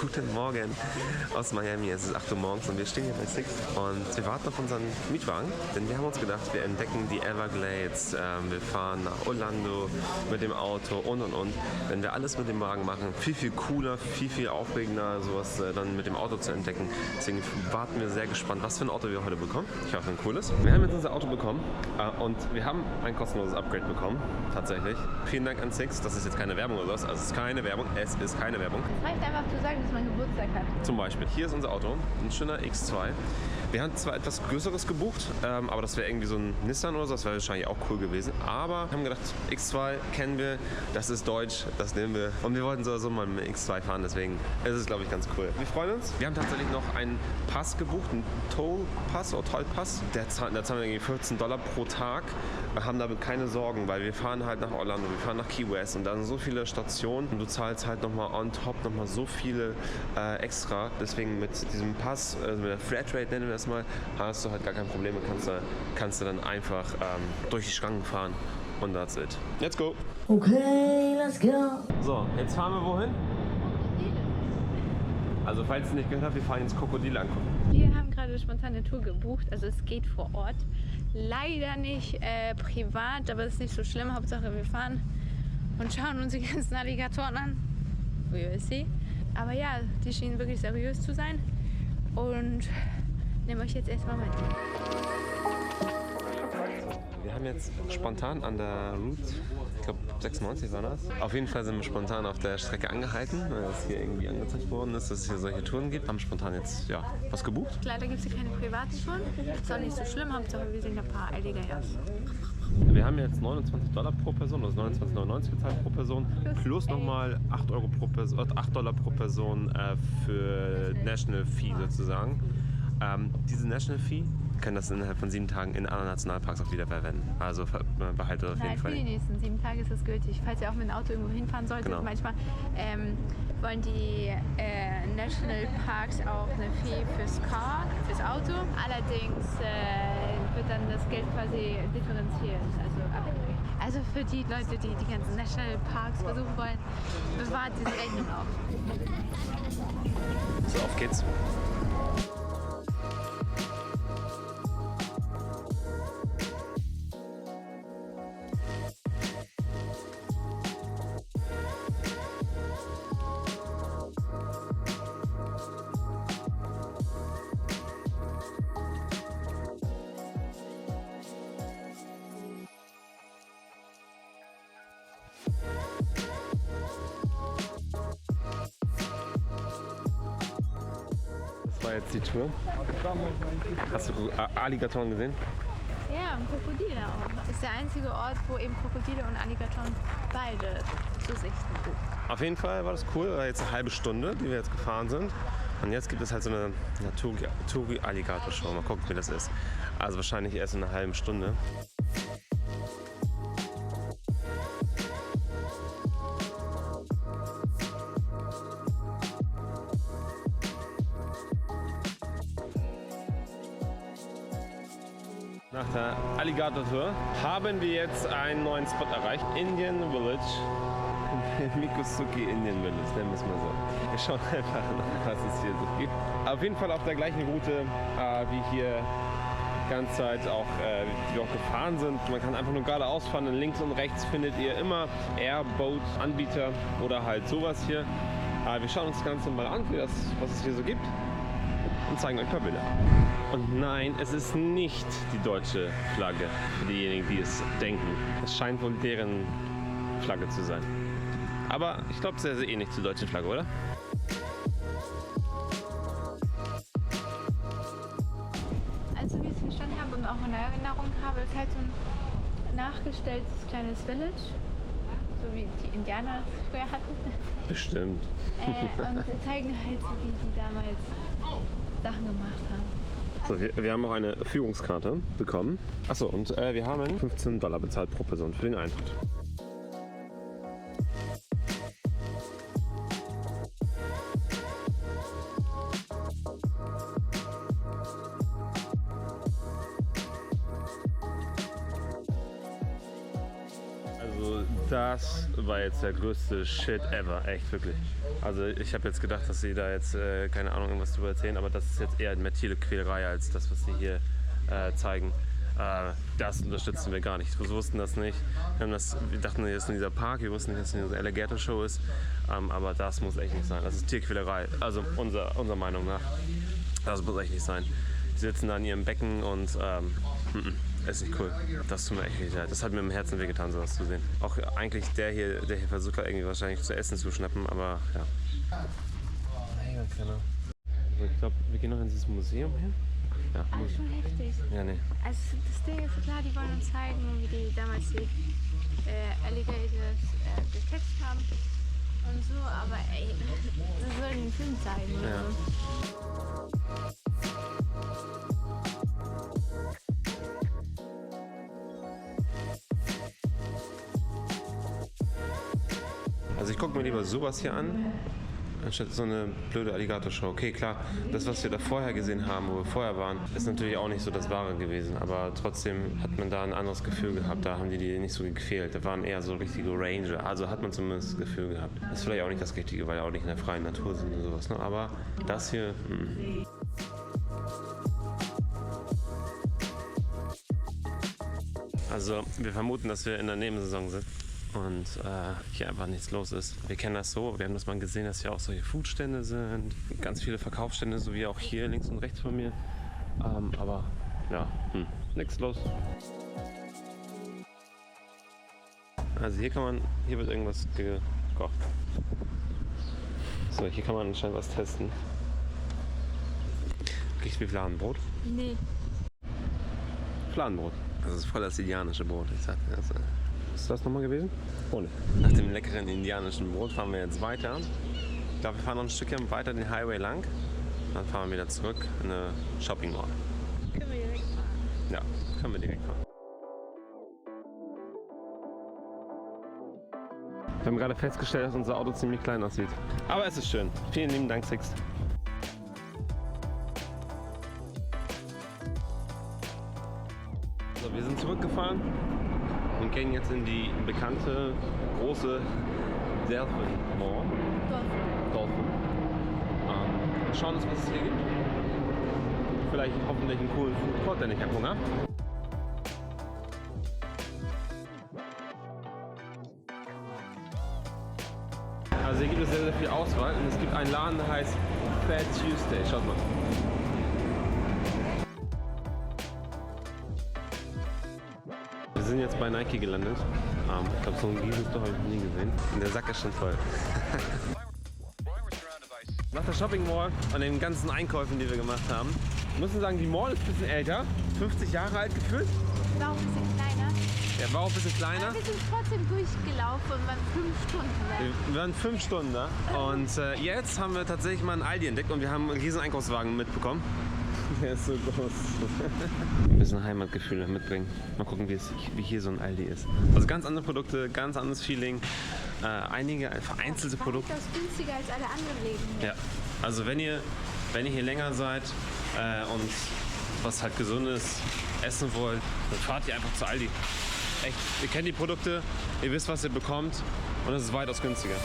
Guten Morgen aus Miami. Es ist 8 Uhr morgens und wir stehen hier bei Six und wir warten auf unseren Mietwagen, denn wir haben uns gedacht, wir entdecken die Everglades, wir fahren nach Orlando mit dem Auto und. Wenn wir alles mit dem Wagen machen, viel cooler, viel aufregender, sowas dann mit dem Auto zu entdecken. Deswegen warten wir sehr gespannt, was für ein Auto wir heute bekommen. Ich hoffe, ein cooles. Wir haben jetzt unser Auto bekommen und wir haben ein kostenloses Upgrade bekommen, tatsächlich. Vielen Dank an Six, das ist jetzt keine Werbung oder so, also es ist keine Werbung, es ist keine Werbung. Es reicht einfach zu sagen, dass man Geburtstag hat. Zum Beispiel, hier ist unser Auto, ein schöner X2. Wir haben zwar etwas Größeres gebucht, aber das wäre irgendwie so ein Nissan oder so, das wäre wahrscheinlich auch cool gewesen. Aber wir haben gedacht, X2 kennen wir, das ist deutsch, das nehmen wir. Und wir wollten so mal mit X2 fahren, deswegen ist es, glaube ich, ganz cool. Wir freuen uns. Wir haben tatsächlich noch einen Pass gebucht, einen Toll-Pass oder Toll-Pass. Da zahlen wir irgendwie $14 pro Tag. Wir haben damit keine Sorgen, weil wir fahren halt nach Orlando, wir fahren nach Key West und da sind so viele Stationen und du zahlst halt nochmal on top nochmal so viele extra. Deswegen mit diesem Pass, also mit der Flatrate nennen wir das mal, hast du halt gar kein Problem. Kannst du dann einfach durch die Schranken fahren und that's it. Let's go! Okay, let's go! So, jetzt fahren wir wohin? Also falls ihr nicht gehört habt, wir fahren jetzt Krokodile angucken. Wir haben gerade eine spontane Tour gebucht, also es geht vor Ort. Leider nicht privat, aber das ist nicht so schlimm. Hauptsache wir fahren und schauen uns die ganzen Alligatoren an. We will see. Aber ja, die schienen wirklich seriös zu sein und nehmen euch jetzt erstmal mit. Wir haben jetzt spontan an der Route, ich glaube 96 war das. Auf jeden Fall sind wir spontan auf der Strecke angehalten, weil es hier irgendwie angezeigt worden ist, dass es hier solche Touren gibt. Haben spontan jetzt was gebucht. Leider gibt es hier keine privaten Touren. Ist auch nicht so schlimm, Hauptsache wir sehen ein paar Alligators. Wir haben jetzt $29 pro Person, also 29,99 gezahlt pro Person, plus nochmal $8 pro Person für National Fee sozusagen. Diese National Fee können das innerhalb von 7 Tagen in anderen Nationalparks auch wieder verwenden. Also behaltet auf jeden Fall. Für die nächsten 7 Tage ist das gültig. Falls ihr auch mit dem Auto irgendwo hinfahren solltet, Genau. manchmal wollen die Nationalparks auch eine Fee fürs Auto. Allerdings wird dann das Geld quasi differenziert, also abhängig. Also für die Leute, die die ganzen Nationalparks besuchen wollen, bewahrt diese Rechnung auf. So, auf geht's. Das war jetzt die Tour. Hast du Alligatoren gesehen? Ja, und Krokodile auch. Das ist der einzige Ort, wo eben Krokodile und Alligatoren beide zu sichten sind. Auf jeden Fall war das cool. War jetzt eine halbe Stunde, die wir jetzt gefahren sind. Und jetzt gibt es halt so eine Touri-Alligator-Show. Mal gucken, wie das ist. Also wahrscheinlich erst in einer halben Stunde. Nach der Alligator-Tour haben wir jetzt einen neuen Spot erreicht. Indian Village. Mikosuki Indian Village, nennen wir es mal so. Wir schauen einfach nach, was es hier so gibt. Auf jeden Fall auf der gleichen Route, wie hier die ganze Zeit auch, die wir auch gefahren sind. Man kann einfach nur geradeaus fahren. Und links und rechts findet ihr immer Airboat-Anbieter oder halt sowas hier. Wir schauen uns das Ganze mal an, was es hier so gibt. Und zeigen euch ein paar Bilder. Und nein, es ist nicht die deutsche Flagge, für diejenigen, die es denken. Es scheint wohl deren Flagge zu sein. Aber ich glaube, sehr ähnlich zur deutschen Flagge, oder? Also wie ich es verstanden habe und auch in Erinnerung habe, ist halt so ein nachgestelltes kleines Village, so wie die Indianer es früher hatten. Bestimmt. Und sie zeigen halt so, wie die damals Sachen gemacht haben. So, wir haben auch eine Führungskarte bekommen. Achso, und wir haben $15 bezahlt pro Person für den Eintritt. Also Das war jetzt der größte Shit ever, echt wirklich. Also ich habe jetzt gedacht, dass sie da jetzt, keine Ahnung, irgendwas drüber erzählen, aber das ist jetzt eher eine Tierquälerei als das, was sie hier zeigen. Das unterstützen wir gar nicht. Wir wussten das nicht. Wir dachten, das ist nur dieser Park, wir wussten nicht, dass es eine Alligator-Show ist. Aber das muss echt nicht sein. Das ist Tierquälerei, also unserer Meinung nach. Das muss echt nicht sein. Die sitzen da in ihrem Becken und ist nicht cool. Das tut mir echt richtig leid. Das hat mir im Herzen wehgetan, sowas zu sehen. Auch eigentlich der hier versucht da irgendwie wahrscheinlich zu essen zu schnappen, aber ja. Mega keiner. Also ich glaube, wir gehen noch in dieses Museum hier. Ja, Schon heftig. ja, nee. Also das Ding ist klar, die wollen uns zeigen, wie die damals die Alligators gecatcht haben und so, aber ey, das soll den Film zeigen oder Ja. so. Also ich gucke mir lieber sowas hier an, anstatt so eine blöde Alligator-Show. Okay, klar, das, was wir da vorher gesehen haben, wo wir vorher waren, ist natürlich auch nicht so das Wahre gewesen. Aber trotzdem hat man da ein anderes Gefühl gehabt. Da haben die nicht so gequält. Da waren eher so richtige Ranger. Also hat man zumindest das Gefühl gehabt. Das ist vielleicht auch nicht das Richtige, weil ja auch nicht in der freien Natur sind und sowas. Ne? Aber das hier, Also wir vermuten, dass wir in der Nebensaison sind und hier einfach nichts los ist. Wir kennen das so, wir haben das mal gesehen, dass hier auch solche Foodstände sind, ganz viele Verkaufsstände, so wie auch hier links und rechts von mir. Aber ja, nichts los. Also hier wird irgendwas gekocht. So, hier kann man anscheinend was testen. Kriegst du wie Fladenbrot? Nee. Fladenbrot. Das ist voll das indianische Brot, ich sagte das. Ist das nochmal gewesen? Ohne. Nach dem leckeren indianischen Brot fahren wir jetzt weiter. Ich glaube, wir fahren noch ein Stückchen weiter den Highway lang. Dann fahren wir wieder zurück in eine Shopping Mall. Können wir direkt fahren. Ja, können wir direkt fahren. Wir haben gerade festgestellt, dass unser Auto ziemlich klein aussieht. Aber es ist schön. Vielen lieben Dank, Six. So, wir sind zurückgefahren und gehen jetzt in die bekannte große Dolphin Mall. Dolphin. Schauen uns, was es hier gibt. Vielleicht hoffentlich einen coolen Food Court, denn ich habe Hunger. Also hier gibt es sehr, sehr viel Auswahl und es gibt einen Laden, der heißt Fat Tuesday. Schaut mal. Wir sind jetzt bei Nike gelandet. Ich glaube, so ein Riesenstore habe ich noch nie gesehen. Und der Sack ist schon voll. Nach der Shopping Mall und den ganzen Einkäufen, die wir gemacht haben, muss man sagen, die Mall ist ein bisschen älter. 50 Jahre alt gefühlt. War auch ein bisschen kleiner. Der war auch ein bisschen kleiner. Aber wir sind trotzdem durchgelaufen und waren 5 Stunden weg. Wir waren 5 Stunden da. Und jetzt haben wir tatsächlich mal einen Aldi entdeckt und wir haben einen riesen Einkaufswagen mitbekommen. Der ist so groß. Ein bisschen Heimatgefühl mitbringen. Mal gucken, wie hier so ein Aldi ist. Also ganz andere Produkte, ganz anderes Feeling. Einige vereinzelte Produkte. Das ist günstiger als alle anderen Läden hier. Ja, also wenn ihr hier länger seid und was halt Gesundes essen wollt, dann fahrt ihr einfach zu Aldi. Echt, ihr kennt die Produkte, ihr wisst, was ihr bekommt und es ist weitaus günstiger.